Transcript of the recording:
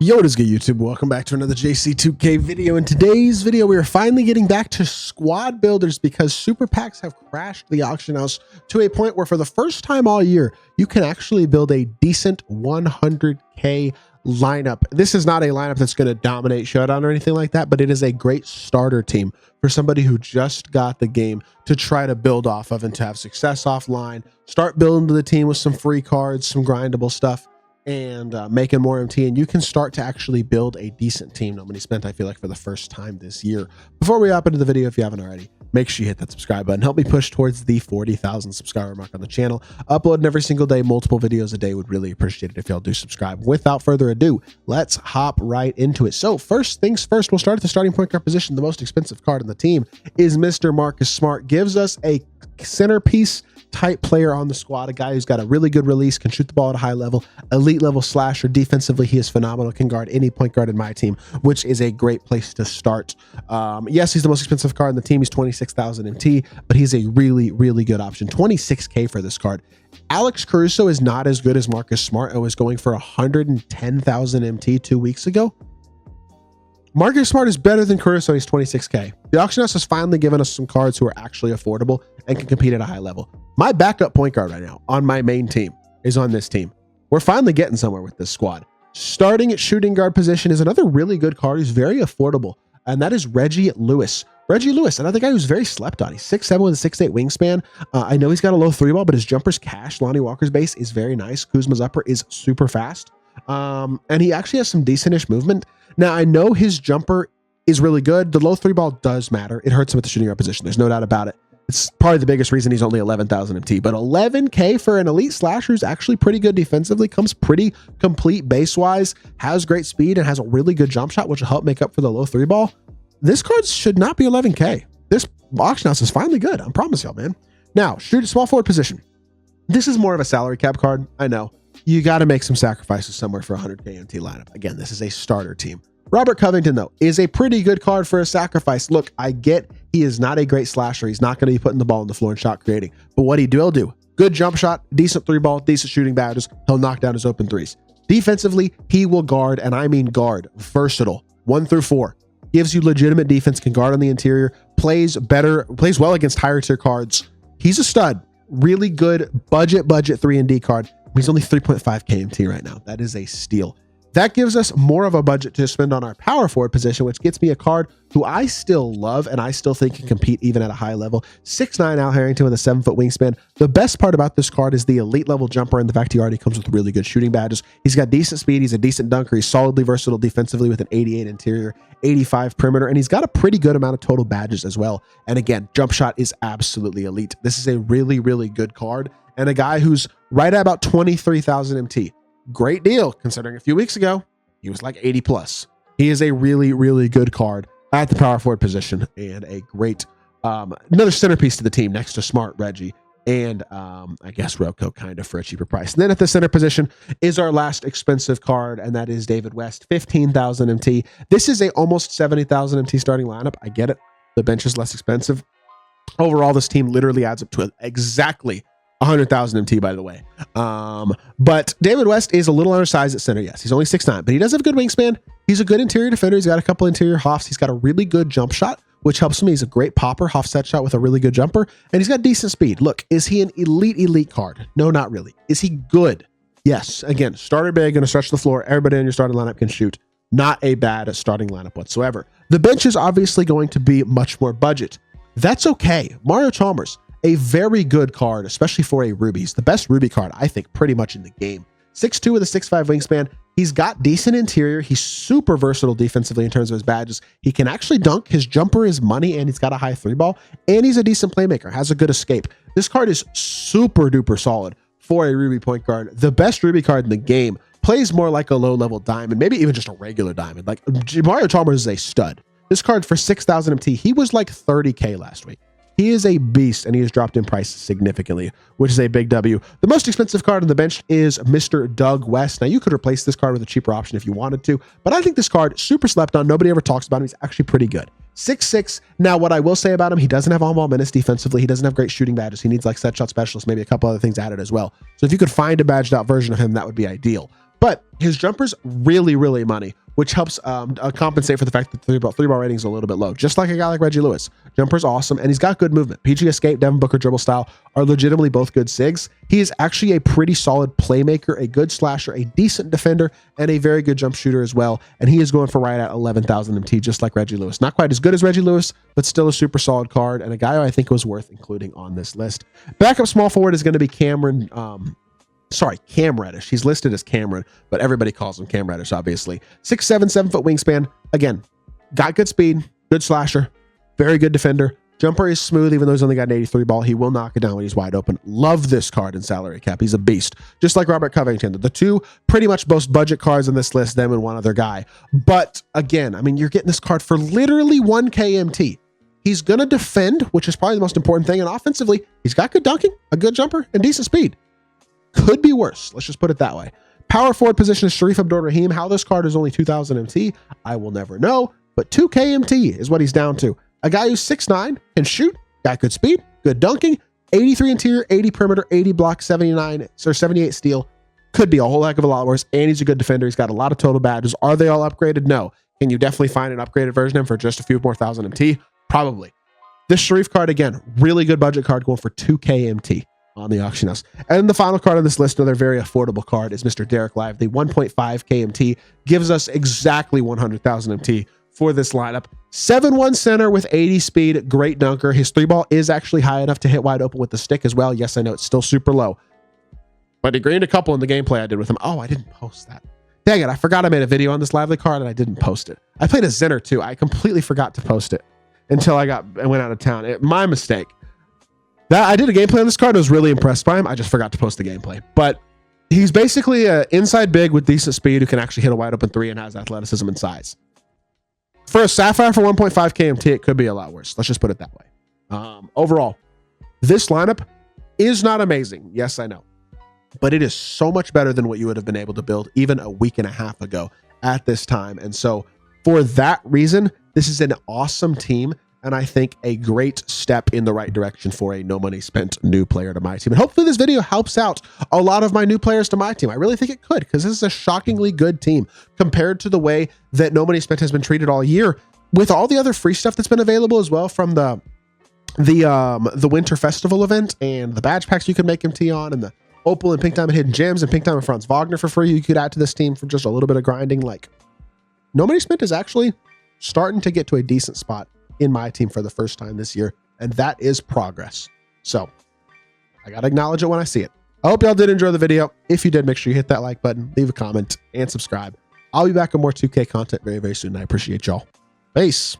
Yo, what is good, YouTube? Welcome back to another JC2K video. In today's video, we are finally getting back to squad builders because super packs have crashed the auction house to a point where for the first time all year, you can actually build a decent 100K lineup. This is not a lineup that's going to dominate Showdown or anything like that, but it is a great starter team for somebody who just got the game to try to build off of and to have success offline, start building the team with some free cards, some grindable stuff, and making more MT, and you can start to actually build a decent team. No money spent, I feel like, for the first time this year. Before we hop into the video, if you haven't already, make sure you hit that subscribe button. Help me push towards the 40,000 subscriber mark on the channel. Uploading every single day, multiple videos a day. Would really appreciate it if y'all do subscribe. Without further ado, let's hop right into it. So first things first, we'll start at the starting point guard position. The most expensive card on the team is Mr. Marcus Smart. Gives us a centerpiece type player on the squad, a guy who's got a really good release, can shoot the ball at a high level, elite level slasher. Defensively, he is phenomenal, can guard any point guard in my team, which is a great place to start. Yes, he's the most expensive card on the team. He's 26,000 MT, but he's a really good option. 26K for this card. Alex Caruso is not as good as Marcus Smart. I was going for 110,000 MT 2 weeks ago. Marcus Smart is better than Caruso. He's 26K. The auction house has finally given us some cards who are actually affordable and can compete at a high level. My backup point guard right now on my main team is on this team. We're finally getting somewhere with this squad. Starting at shooting guard position is another really good card who's very affordable, and that is Reggie Lewis. Reggie Lewis, another guy who's very slept on. He's 6'7" with a 6'8" wingspan. I know he's got a low 3-ball, but his jumper's cash. Lonnie Walker's base is very nice. Kuzma's upper is super fast. And he actually has some decentish movement. Now, I know his jumper is really good. The low 3-ball does matter. It hurts him at the shooting guard position. There's no doubt about it. It's probably the biggest reason he's only 11,000 MT, but 11K for an elite slasher is actually pretty good defensively, comes pretty complete base-wise, has great speed, and has a really good jump shot, which will help make up for the low 3-ball. This card should not be 11K. This auction house is finally good. I promise y'all, man. Now, shoot a small forward position. This is more of a salary cap card. I know. You got to make some sacrifices somewhere for a 100K MT lineup. Again, this is a starter team. Robert Covington, though, is a pretty good card for a sacrifice. Look, I get he is not a great slasher. He's not going to be putting the ball on the floor and shot creating. But what he'll do, good jump shot, decent 3-ball, decent shooting badges. He'll knock down his open threes. Defensively, he will guard, and I mean guard, versatile, 1 through 4. Gives you legitimate defense, can guard on the interior, plays well against higher tier cards. He's a stud. Really good budget 3 and D card. He's only 3.5K MT right now. That is a steal. That gives us more of a budget to spend on our power forward position, which gets me a card who I still love and I still think can compete even at a high level. 6'9" Al Harrington with a 7-foot wingspan. The best part about this card is the elite level jumper and the fact he already comes with really good shooting badges. He's got decent speed. He's a decent dunker. He's solidly versatile defensively with an 88 interior, 85 perimeter, and he's got a pretty good amount of total badges as well. And again, jump shot is absolutely elite. This is a really good card and a guy who's right at about 23,000 MT. Great deal, considering a few weeks ago, he was like 80 plus. He is a really good card at the power forward position and a great, another centerpiece to the team next to Smart, Reggie, and I guess Rocco kind of for a cheaper price. And then at the center position is our last expensive card, and that is David West, 15,000 MT. This is a almost 70,000 MT starting lineup. I get it. The bench is less expensive. Overall, this team literally adds up to exactly 100,000 MT, by the way. But David West is a little undersized at center. Yes, he's only 6'9", but he does have a good wingspan. He's a good interior defender. He's got a couple interior hoffs. He's got a really good jump shot, which helps him. He's a great popper, Hoff set shot with a really good jumper, and he's got decent speed. Look, is he an elite card? No, not really. Is he good? Yes. Again, starter big, going to stretch the floor. Everybody in your starting lineup can shoot. Not a bad starting lineup whatsoever. The bench is obviously going to be much more budget. That's okay. Mario Chalmers, a very good card, especially for a Ruby. He's the best Ruby card, I think, pretty much in the game. 6'2" with a 6'5" wingspan. He's got decent interior. He's super versatile defensively in terms of his badges. He can actually dunk. His jumper is money, and he's got a high 3-ball, and he's a decent playmaker, has a good escape. This card is super duper solid for a Ruby point guard. The best Ruby card in the game. Plays more like a low-level diamond, maybe even just a regular diamond. Like Mario Chalmers is a stud. This card for 6,000 MT, he was like 30K last week. He is a beast, and he has dropped in price significantly, which is a big W. The most expensive card on the bench is Mr. Doug West. Now, you could replace this card with a cheaper option if you wanted to, but I think this card, super slept on. Nobody ever talks about him. He's actually pretty good. 6'6". Now, what I will say about him, he doesn't have on-ball menace defensively. He doesn't have great shooting badges. He needs like set shot specialist, maybe a couple other things added as well. So if you could find a badged out version of him, that would be ideal. but his jumper's really money, which helps compensate for the fact that the three ball rating is a little bit low. Just like a guy like Reggie Lewis, jumper's awesome, and he's got good movement. PG Escape, Devin Booker dribble style are legitimately both good SIGs. He is actually a pretty solid playmaker, a good slasher, a decent defender, and a very good jump shooter as well. And he is going for right at 11,000 MT, just like Reggie Lewis. Not quite as good as Reggie Lewis, but still a super solid card, and a guy who I think was worth including on this list. Backup small forward is going to be Cam Reddish. He's listed as Cameron, but everybody calls him Cam Reddish, obviously. 6'7", 7-foot wingspan. Again, got good speed, good slasher, very good defender. Jumper is smooth, even though he's only got an 83 ball. He will knock it down when he's wide open. Love this card in salary cap. He's a beast, just like Robert Covington. The two pretty much most budget cards on this list, them and one other guy. But again, I mean, you're getting this card for literally 1K MT. He's going to defend, which is probably the most important thing. And offensively, he's got good dunking, a good jumper, and decent speed. Could be worse. Let's just put it that way. Power forward position is Sharif Abdur-Rahim. How this card is only 2,000 MT, I will never know, but 2K MT is what he's down to. A guy who's 6'9", can shoot, got good speed, good dunking, 83 interior, 80 perimeter, 80 block, 79 or 78 steal. Could be a whole heck of a lot worse, and he's a good defender. He's got a lot of total badges. Are they all upgraded? No. Can you definitely find an upgraded version of him for just a few more thousand MT? Probably. This Sharif card, again, really good budget card going for 2K MT on the auction house. And the final card on this list, another very affordable card, is Mr. Derek Live. The 1.5 KMT gives us exactly 100,000 MT for this lineup. 7'1" center with 80 speed, great dunker. His three ball is actually high enough to hit wide open with the stick as well. Yes, I know it's still super low, but he greened a couple in the gameplay I did with him. Oh, I didn't post that. Dang it, I forgot I made a video on this Lively card and I didn't post it. I played a Zinner too. I completely forgot to post it until I went out of town. My mistake. I did a gameplay on this card. I was really impressed by him. I just forgot to post the gameplay. But he's basically an inside big with decent speed who can actually hit a wide open three and has athleticism and size. For a Sapphire for 1.5 KMT, it could be a lot worse. Let's just put it that way. Overall, this lineup is not amazing. Yes, I know. But it is so much better than what you would have been able to build even a week and a half ago at this time. And so for that reason, this is an awesome team. And I think a great step in the right direction for a no money spent new player to my team. And hopefully this video helps out a lot of my new players to my team. I really think it could, because this is a shockingly good team compared to the way that no money spent has been treated all year, with all the other free stuff that's been available as well from the Winter Festival event and the badge packs you can make MT on, and the Opal and Pink Diamond Hidden Gems and Pink Diamond Franz Wagner for free you could add to this team for just a little bit of grinding. Like, no money spent is actually starting to get to a decent spot in my team for the first time this year, and that is progress. So I gotta acknowledge it when I see it. I hope y'all did enjoy the video. If you did, make sure you hit that like button, leave a comment, and subscribe. I'll be back with more 2K content very soon. I appreciate y'all. Peace.